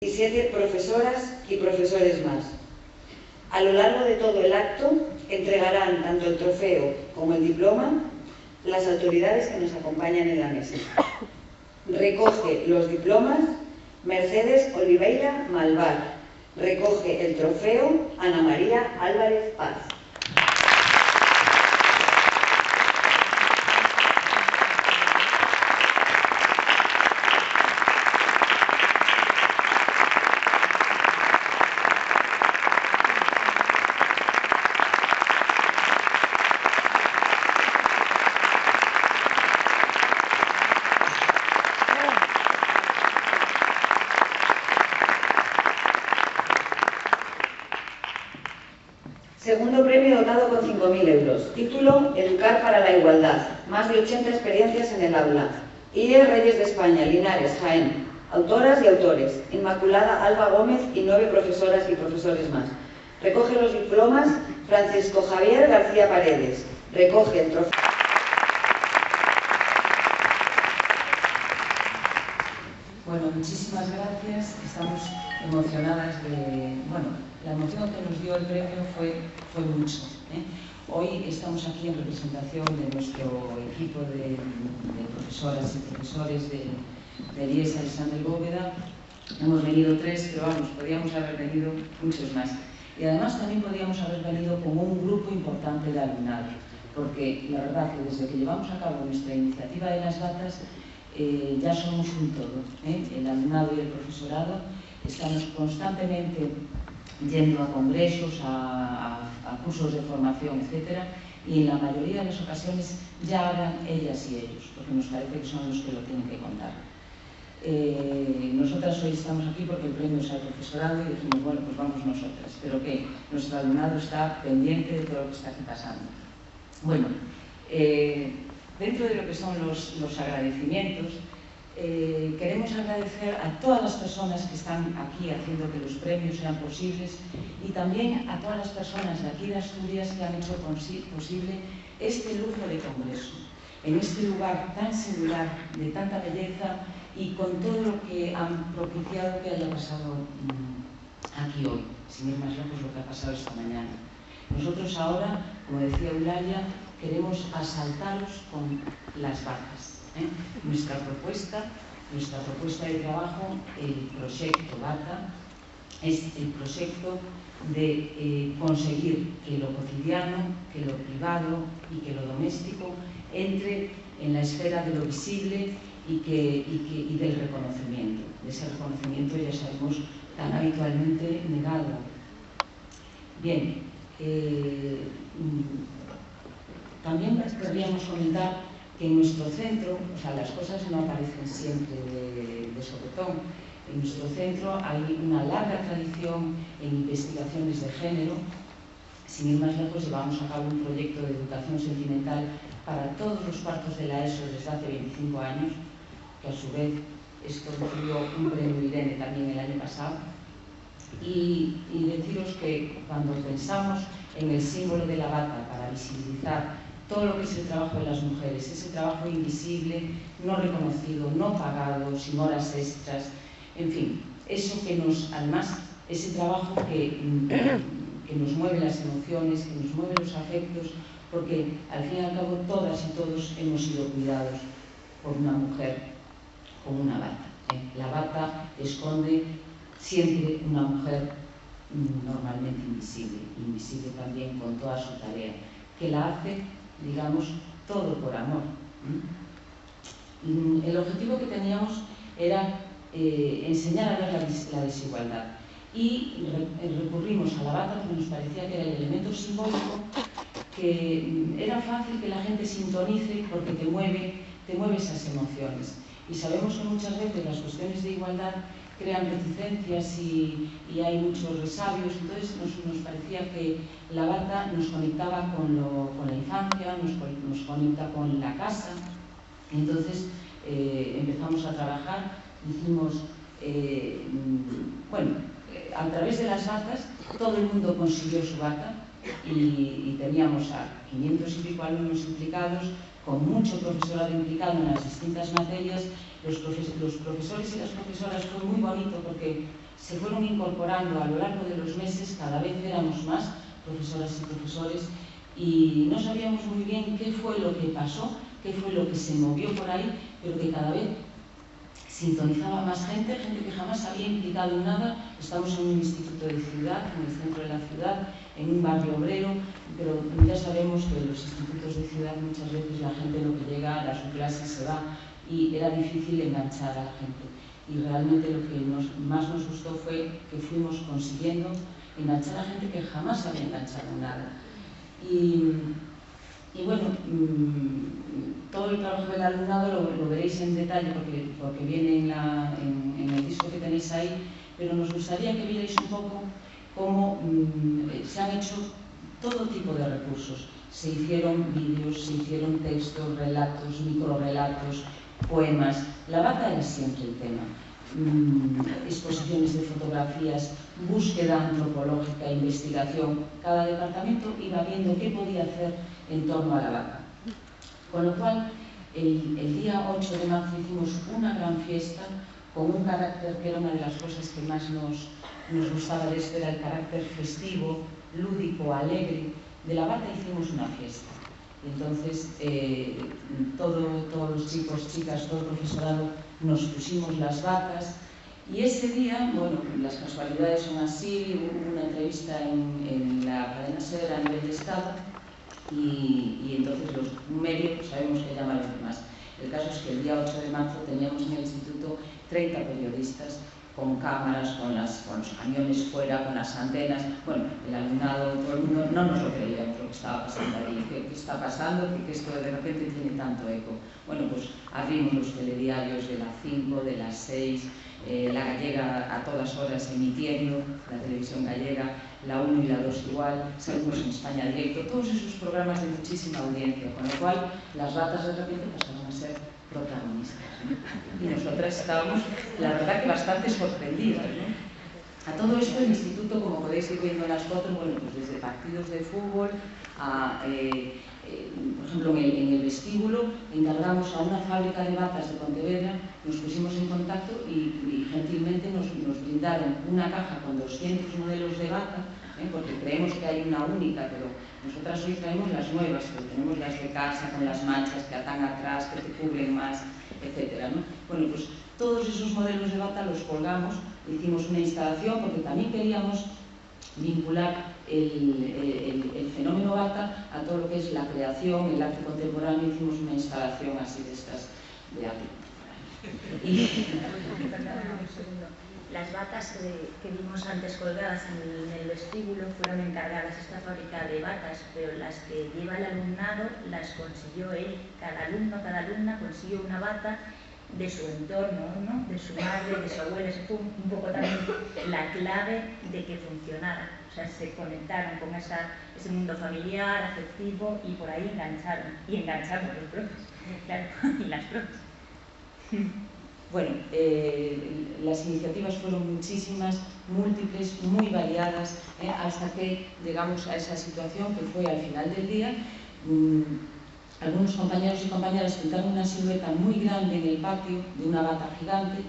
17 profesoras y profesores más. A lo largo de todo el acto entregarán tanto el trofeo como el diploma las autoridades que nos acompañan en la mesa. Recoge los diplomas Mercedes Oliveira Malvar. Recoge el trofeo Ana María Álvarez Paz. Segundo premio dotado con 5.000 euros. Título: Educar para la Igualdad. Más de 80 experiencias en el aula. IE Reyes de España, Linares, Jaén. Autoras y autores: Inmaculada Alba Gómez y 9 profesoras y profesores más. Recoge los diplomas Francisco Javier García Paredes. Recoge el trofeo. Bueno, muchísimas gracias. Estamos emocionadas de... la emoción que nos dio el premio fue mucho. Hoy estamos aquí en representación de nuestro equipo de profesoras y profesores del IES Alexander Bóveda. Hemos venido 3, pero vamos, podríamos haber venido muchos más. Y además también podríamos haber venido con un grupo importante de alumnado, porque la verdad que desde que llevamos a cabo nuestra iniciativa de las batas, ya somos un todo, el alumnado y el profesorado. Estamos constantemente yendo a congresos, a cursos de formación, etc. Y en la mayoría de las ocasiones ya hablan ellas y ellos, porque nos parece que son los que lo tienen que contar. Nosotras hoy estamos aquí porque el premio es al profesorado y dijimos, bueno, pues vamos nosotras, pero que nuestro alumnado está pendiente de todo lo que está aquí pasando. Bueno, dentro de lo que son los agradecimientos, queremos agradecer a todas las personas que están aquí haciendo que los premios sean posibles y también a todas las personas de aquí de Asturias que han hecho posible este lujo de congreso, en este lugar tan singular, de tanta belleza y con todo lo que han propiciado que haya pasado aquí hoy, sin ir más lejos lo que ha pasado esta mañana. Nosotros ahora, como decía Eulalia, queremos asaltaros con las batas. Nuestra propuesta de trabajo, el proyecto BATA, es el proyecto de conseguir que lo cotidiano, que lo privado y que lo doméstico entre en la esfera de lo visible y del reconocimiento. De ese reconocimiento, ya sabemos, tan habitualmente negado. Bien, también querríamos comentar que en nuestro centro, las cosas no aparecen siempre de sopetón. En nuestro centro hay una larga tradición en investigaciones de género. Sin ir más lejos, llevamos a cabo un proyecto de educación sentimental para todos los cuartos de la ESO desde hace 25 años, que a su vez esto recibió un premio Irene también el año pasado. Y deciros que cuando pensamos en el símbolo de la bata para visibilizar todo lo que es el trabajo de las mujeres, ese trabajo invisible, no reconocido, no pagado, sin horas extras, en fin, eso que además, ese trabajo que nos mueve las emociones, que nos mueve los afectos, porque al fin y al cabo todas y todos hemos sido cuidados por una mujer con una bata. La bata esconde siempre una mujer normalmente invisible también con toda su tarea, que la hace, digamos, todo por amor. El objetivo que teníamos era enseñar a ver la desigualdad y recurrimos a la bata porque nos parecía que era el elemento simbólico que era fácil que la gente sintonice porque te mueve esas emociones. Y sabemos que muchas veces las cuestiones de igualdad crean reticencias y hay muchos resabios, entonces nos parecía que la bata nos conectaba con la infancia, nos conecta con la casa. Entonces empezamos a trabajar, hicimos, a través de las batas todo el mundo consiguió su bata y teníamos a 500 y pico alumnos implicados, con mucho profesorado implicado en las distintas materias. Los profesores y las profesoras fue muy bonito porque se fueron incorporando a lo largo de los meses, cada vez éramos más profesoras y profesores, y no sabíamos muy bien qué fue lo que pasó, qué fue lo que se movió por ahí, pero que cada vez sintonizaba más gente que jamás había implicado en nada. Estamos en un instituto de ciudad, en el centro de la ciudad, en un barrio obrero, pero ya sabemos que en los institutos de ciudad muchas veces la gente lo que llega a su clase se va, y era difícil enganchar a la gente. Y realmente lo que más nos gustó fue que fuimos consiguiendo enganchar a gente que jamás había enganchado en nada. Y bueno, todo el trabajo del alumnado lo veréis en detalle porque viene en el disco que tenéis ahí, pero nos gustaría que vierais un poco cómo se han hecho todo tipo de recursos. Se hicieron vídeos, se hicieron textos, relatos, microrelatos, poemas. La bata era siempre el tema. Exposiciones de fotografías, búsqueda antropológica, investigación. Cada departamento iba viendo qué podía hacer en torno a la bata. Con lo cual, el día 8 de marzo hicimos una gran fiesta con un carácter que era una de las cosas que más nos gustaba de esto, era el carácter festivo, lúdico, alegre. De la bata hicimos una fiesta. Entonces, todos los chicos, chicas, todo el profesorado nos pusimos las batas, y ese día, bueno, las casualidades son así, hubo una entrevista en la cadena SER a nivel de Estado, y entonces los medios sabemos que llaman a los demás. El caso es que el día 8 de marzo teníamos en el instituto 30 periodistas con cámaras, con los camiones fuera, con las antenas. Bueno, el alumnado, todo el mundo, no nos lo creíamos lo que estaba pasando ahí. ¿Qué está pasando? Que esto de repente tiene tanto eco. Bueno, pues abrimos los telediarios de las 5, de las 6, la gallega a todas horas emitiendo, la televisión gallega, la 1 y la 2 igual, salimos en España Directo, todos esos programas de muchísima audiencia, con lo cual las batas de repente pasaron a ser protagonistas, ¿no? Y nosotras estábamos, la verdad, que bastante sorprendidas, ¿no? A todo esto el instituto, como podéis ir viendo en las fotos, bueno, pues desde partidos de fútbol a, por ejemplo, en el vestíbulo encargamos a una fábrica de batas de Pontevedra, nos pusimos en contacto y gentilmente nos brindaron una caja con 200 modelos de bata, porque creemos que hay una única, pero nosotras hoy traemos las nuevas, que tenemos las de casa con las manchas que atan atrás, que te cubren más, etcétera, ¿no? Bueno, pues todos esos modelos de bata los colgamos, hicimos una instalación porque también queríamos vincular el fenómeno bata a todo lo que es la creación, el arte contemporáneo. Hicimos una instalación así de estas de arte contemporáneo. Las batas que vimos antes colgadas en el vestíbulo fueron encargadas a esta fábrica de batas, pero las que lleva el alumnado las consiguió él. Cada alumno, cada alumna consiguió una bata de su entorno, ¿no? De su madre, de su abuela. Eso fue un poco también la clave de que funcionara. O sea, se conectaron con ese mundo familiar, afectivo, y por ahí engancharon. Y engancharon los profes, claro, y las profes. Bueno, las iniciativas fueron muchísimas, múltiples, muy variadas, hasta que llegamos a esa situación que fue al final del día. Algunos compañeros y compañeras pintaron una silueta muy grande en el patio de una bata gigante,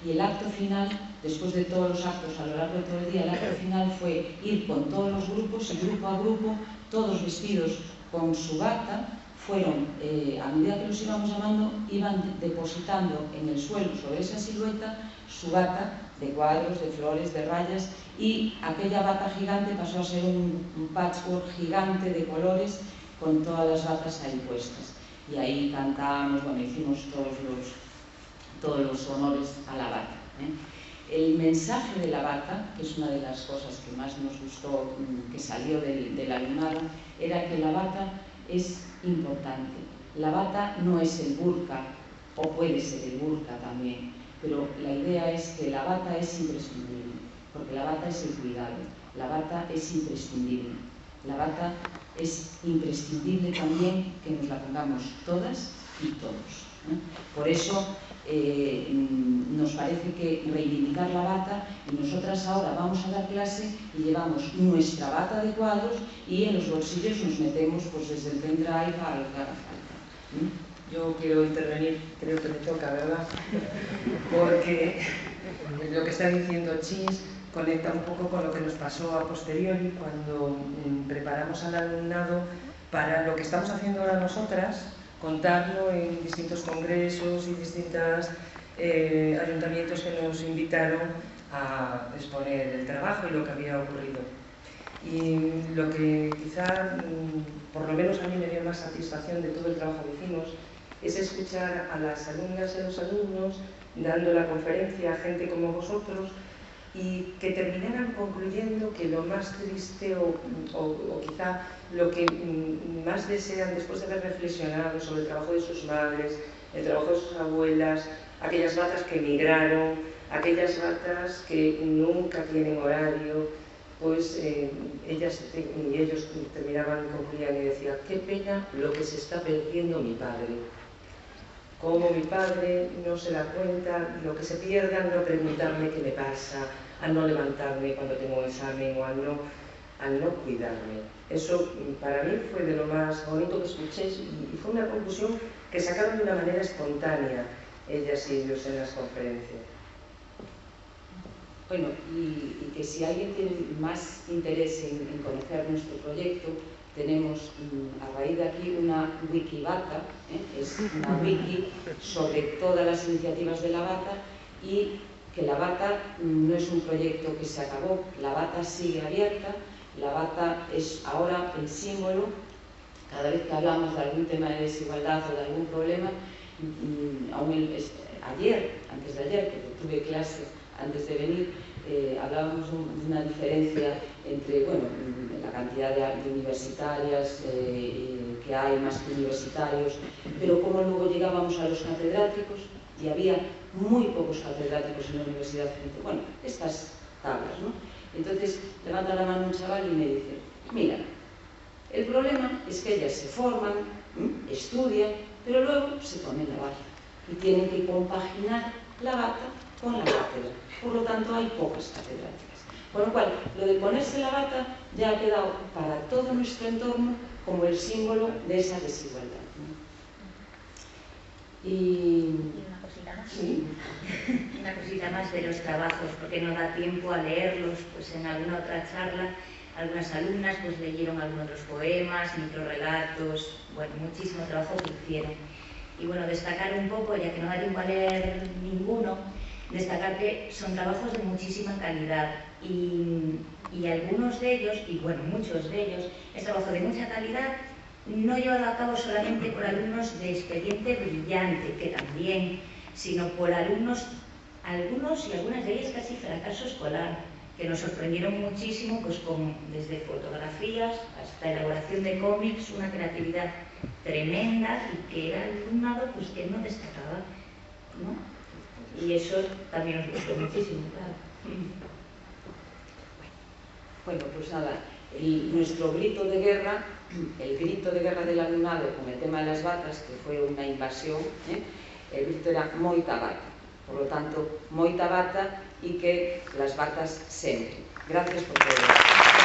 y el acto final, después de todos los actos a lo largo de todo el día, el acto final fue ir con todos los grupos y grupo a grupo, todos vestidos con su bata. Fueron, a medida que los íbamos llamando, iban depositando en el suelo sobre esa silueta su bata de cuadros, de flores, de rayas, y aquella bata gigante pasó a ser un patchwork gigante de colores con todas las batas ahí puestas. Y ahí cantamos, bueno, hicimos todos los honores a la bata, El mensaje de la bata, que es una de las cosas que más nos gustó, que salió del alumnado, era que la bata es importante. La bata no es el burka, o puede ser el burka también, pero la idea es que la bata es imprescindible, porque la bata es el cuidado, la bata es imprescindible. La bata es imprescindible también que nos la pongamos todas y todos, ¿no? Por eso nos parece que reivindicar la bata, y nosotras ahora vamos a dar clase y llevamos nuestra bata de cuadros y en los bolsillos nos metemos pues desde el pendrive a lo que haga falta. Yo quiero intervenir, creo que me toca, ¿verdad? Porque Lo que está diciendo Chis conecta un poco con lo que nos pasó a posteriori cuando preparamos al alumnado para lo que estamos haciendo ahora nosotras, contarlo en distintos congresos y distintos ayuntamientos que nos invitaron a exponer el trabajo y lo que había ocurrido. Y lo que quizá, por lo menos a mí me dio más satisfacción de todo el trabajo que hicimos, es escuchar a las alumnas y a los alumnos dando la conferencia a gente como vosotros y que terminaran concluyendo que lo más triste o quizá lo que más desean después de haber reflexionado sobre el trabajo de sus madres, el trabajo de sus abuelas, aquellas gatas que emigraron, aquellas gatas que nunca tienen horario, pues ellas y ellos terminaban, concluían y decían: qué pena lo que se está perdiendo mi padre. Como mi padre no se da cuenta, lo que se pierde al no preguntarme qué me pasa, al no levantarme cuando tengo un examen o al no cuidarme. Eso para mí fue de lo más bonito que escuché y fue una conclusión que sacaron de una manera espontánea ellas y ellos en las conferencias. Bueno, y que si alguien tiene más interés en conocer nuestro proyecto, tenemos a raíz de aquí una Wikibata, es una wiki sobre todas las iniciativas de la Bata, y que la Bata no es un proyecto que se acabó, la Bata sigue abierta, la Bata es ahora el símbolo, cada vez que hablamos de algún tema de desigualdad o de algún problema, ayer, antes de ayer, que tuve clase antes de venir, hablábamos de una diferencia entre, bueno, la cantidad de universitarias que hay, más que universitarios, pero cómo luego llegábamos a los catedráticos y había muy pocos catedráticos en la universidad. Bueno, estas tablas, ¿no? Entonces levanta la mano un chaval y me dice: mira, el problema es que ellas se forman, estudian, pero luego se ponen la bata y tienen que compaginar la bata con la cátedra. Por lo tanto, hay pocas catedráticas. Con lo cual, lo de ponerse la bata ya ha quedado para todo nuestro entorno como el símbolo de esa desigualdad, ¿no? Y una cosita más. Sí. Una cosita más de los trabajos, porque no da tiempo a leerlos. Pues en alguna otra charla, algunas alumnas pues leyeron algunos otros poemas, microrelatos, bueno, muchísimo trabajo que hicieron. Y bueno, destacar un poco, ya que no da tiempo a leer ninguno, destacar que son trabajos de muchísima calidad y algunos de ellos, y bueno, muchos de ellos, es trabajo de mucha calidad, no llevado a cabo solamente por alumnos de expediente brillante, que también, sino por alumnos, algunos y algunas de ellas casi fracaso escolar, que nos sorprendieron muchísimo, pues con desde fotografías hasta elaboración de cómics, una creatividad tremenda y que era alumnado pues que no destacaba, ¿no? Y eso también nos gustó muchísimo, claro. Bueno, pues nada, nuestro grito de guerra, el grito de guerra del alumnado con el tema de las batas, que fue una invasión, el grito era moita bata. Por lo tanto, moita bata y que las batas sempre. Gracias por todo.